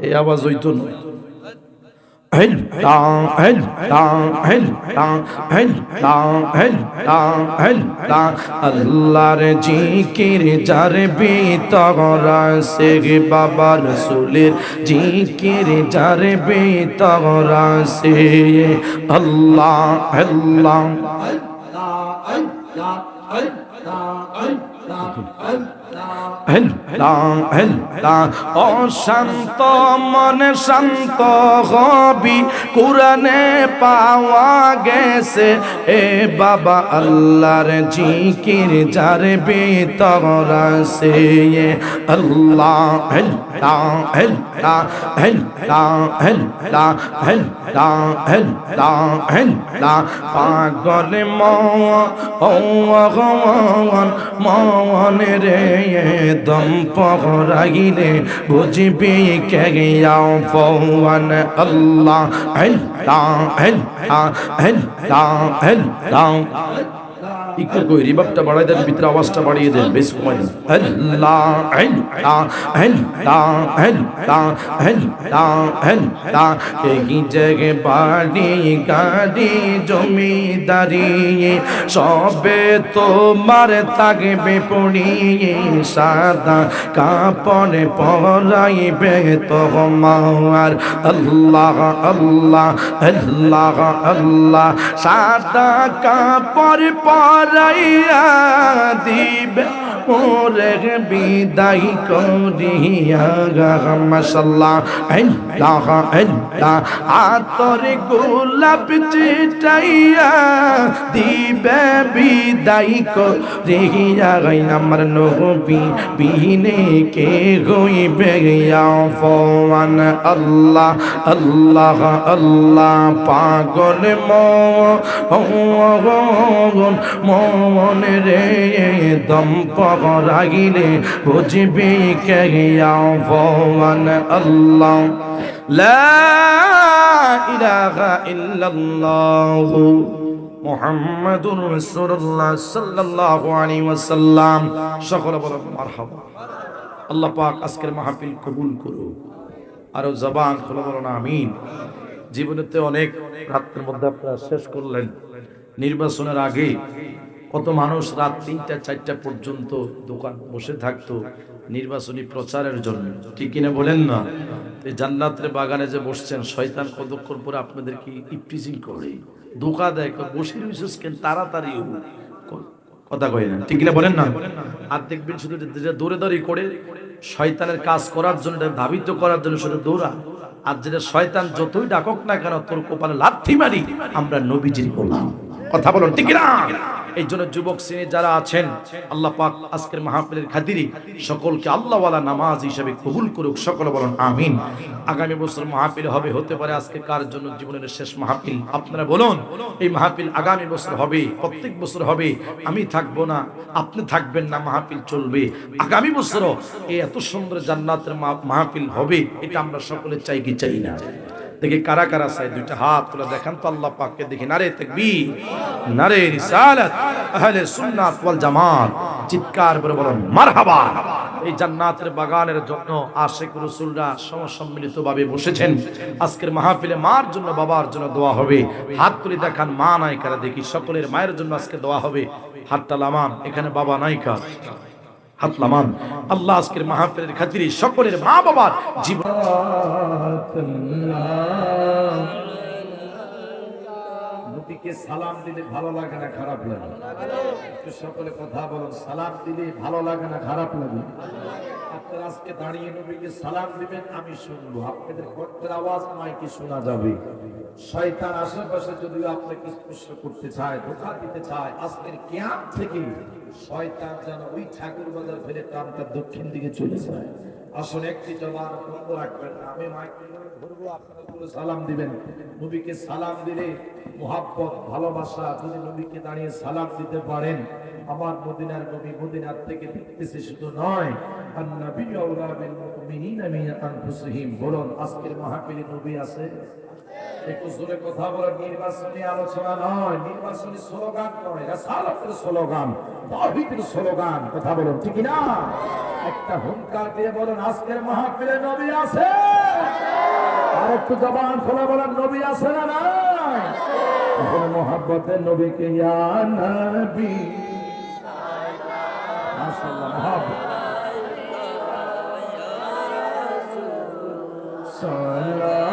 এই আওয়াজ হইতো না। আল্লাহর জিকির যার ভিতর আছে, বাবা রাসূলের জিকির যার ভিতর আছে, আল্লাহ আল্লাহ অশান্ত মনে শান্ত হবি কুরআনে পাওয়া গেছে, এ বাবা আল্লাহর জিকির যার ভিতর আছে, আল্লাহ আল্লাহ আল্লাহ আল্লাহ আল্লাহ আল্লাহ আল্লাহ আল্লাহ পাগল মন রে দম পগরাইলে বুঝবি কে যাও ফওয়ান, আল্লাহ আল্লাহ আল্লাহ আল্লাহ আল্লাহ। একটু কই রিভাবটা বাড়াই দেন, ভিতরে আওয়াজটা বাড়িয়ে দেন, বেশ কমাই দেন। আল্লাহ আল্লাহ আল্লাহ আল্লাহ আল্লাহ আল্লাহ। এই জায়গে বাড়ি গাড়ি জমিদারি সবে তোমার থাকবে পড়িয়ে, সাদা কাপড় পরাইবে তোমার, আল্লাহ আল্লাহ আল্লাহ আল্লাহ। সাদা কাপড় পরাইয়া দিবে মোরে বিদায় করিয়া, মাশাআল্লাহ আল্লাহ আল্লাহ। আতর গোলাপ ছিটাইয়া দিবে বিদায় করিয়া, আমার নবী বিনে কে হইবে আফওয়ান, আল্লাহ আল্লাহ আল্লাহ। পাগল মন রে দম পগরাইলে বুঝবি কে আফওয়ান, আল্লাহ লা ইলাহা ইল্লাল্লাহ মুহাম্মাদুর রাসূলুল্লাহ সাল্লাল্লাহু আলাইহি ওয়াসাল্লাম। সকলে বলেন মারহাবা। আল্লাহ পাক আজকের মাহফিল কবুল করুন। আর জবান খুলে বলুন আমিন। জীবনেতে অনেক রাতের মধ্যে আপনারা শেষ করলেন। নির্বাচনের আগে কত মানুষ রাত ৩টা ৪টা পর্যন্ত দোকান বসে থাকতো নির্বাচনী প্রচারের জন্য, ঠিক কিনা বলেন না? এই জান্নাতের বাগানে যে বসছেন, শয়তান কতক্ষণ পরে আপনাদেরকে ইফটিজিং করে ধোঁকা দেয়, বসে রয়েছিস কেন, তাড়াতাড়ি কথা কয় না, ঠিক কিনা বলেন না? আর দেখবেন শুধু দৌড়ে করে শয়তানের কাজ করার জন্য, ধাবিত করার জন্য শুধু দৌড়া। আর যেটা শয়তান যতই ডাকক না কেন, তোর কপালে লাথি মারি আমরা নবীজির গোলাম। কথা বলুন ঠিক না? এই জন্য যুবক শ্রেণী যারা আছেন, আল্লাহ পাক আজকের মাহফিলের খাতিরে সকলকে আল্লাহওয়ালা নামাজ হিসেবে কবুল করুক। সকলে বলুন আমিন। আগামী বছর মাহফিল হবে, হতে পারে আজকে কার জন্য জীবনের শেষ মাহফিল। আপনারা বলুন এই মাহফিল আগামী বছর হবে, প্রত্যেক বছর হবে। আমি থাকবো না, আপনি থাকবেন না, মাহফিল চলবে। আগামী বছরও এই এত সুন্দর জান্নাতের মাহফিল হবে, এটা আমরা সকলে চাই কি চাই না? দেখি কারা কারা চাই, দুইটা হাত তুলে দেখান তো আল্লাহ পাককে দেখি। নারে তাকবীর, নারে রিসালাত, আহলে সুন্নাত ওয়াল জামাত, চিৎকার করে বলুন মারহাবা। এই জান্নাতের বাগানের জন্য আশিক রাসূলরা সমসম্মিলিতভাবে বসেছেন। আজকের মাহফিলে মার জন্য, বাবার জন্য দোয়া হবে। হাত তুলে দেখান মা নাই কারা, দেখি সকলের মায়ের জন্য আজকে দোয়া হবে। হাতটা লামান, এখানে বাবা নাই কার, হাত লামান। আল্লাহ আজকের মাহফিলের খাতিরে সকলের মা বাবার জীবন। নবীকে সালাম দিলে ভালো লাগে না খারাপ লাগে? সকলে কথা বলুন, সালাম দিলে ভালো লাগে না খারাপ লাগে? আপনারা আজকে দাঁড়িয়ে নবীকে সালাম দিবেন, আমি শুনবো, আপনাদের কণ্ঠের আওয়াজ মাইকে শোনা যাবে। শয়তান আশেপাশে যদিও আপনাকে স্পর্শ করতে চায়, ধোঁকা দিতে চায়, আজকের কিয়ামত থেকে শয়তান যেন ওই ঠাকুর বাজার ফেলে টানটা দক্ষিণ দিকে চলে যায়। আসলে একটি জবান বন্ধ রাখবেন না। আমি মাইকে ধরবো, আপনারা পুরো সালাম দিবেন। নবীকে সালাম দিলে মোহাব্বত, ভালোবাসা, যদি নবীকে দাঁড়িয়ে সালাম দিতে পারেন, আমার মদিনার নবী মদিনার থেকে দেখতেছে শুধু নয়, আন-নবী আওলা বিল মুমিনিনা মিন আনফুসিহিম। বলুন, আজকের মাহফিলে নবী আছে? একটু জোরে কথা বলেন। নির্বাচনী আলোচনা নয়, নির্বাচনী স্লোগান নয়, রাসালাতের স্লোগান, তাওহীদের স্লোগান। কথা বলুন, ঠিক না? একটা হুঙ্কার দিয়ে বলুন, আজকের মাহফিলে নবী আছে? আর একটু জবান খোলা বলেন, নবী আছে না নাই? এখন মোহাব্বতের নবীকে ইয়া নবী, মাশাআল্লাহ, মোহাব্বত, সালাম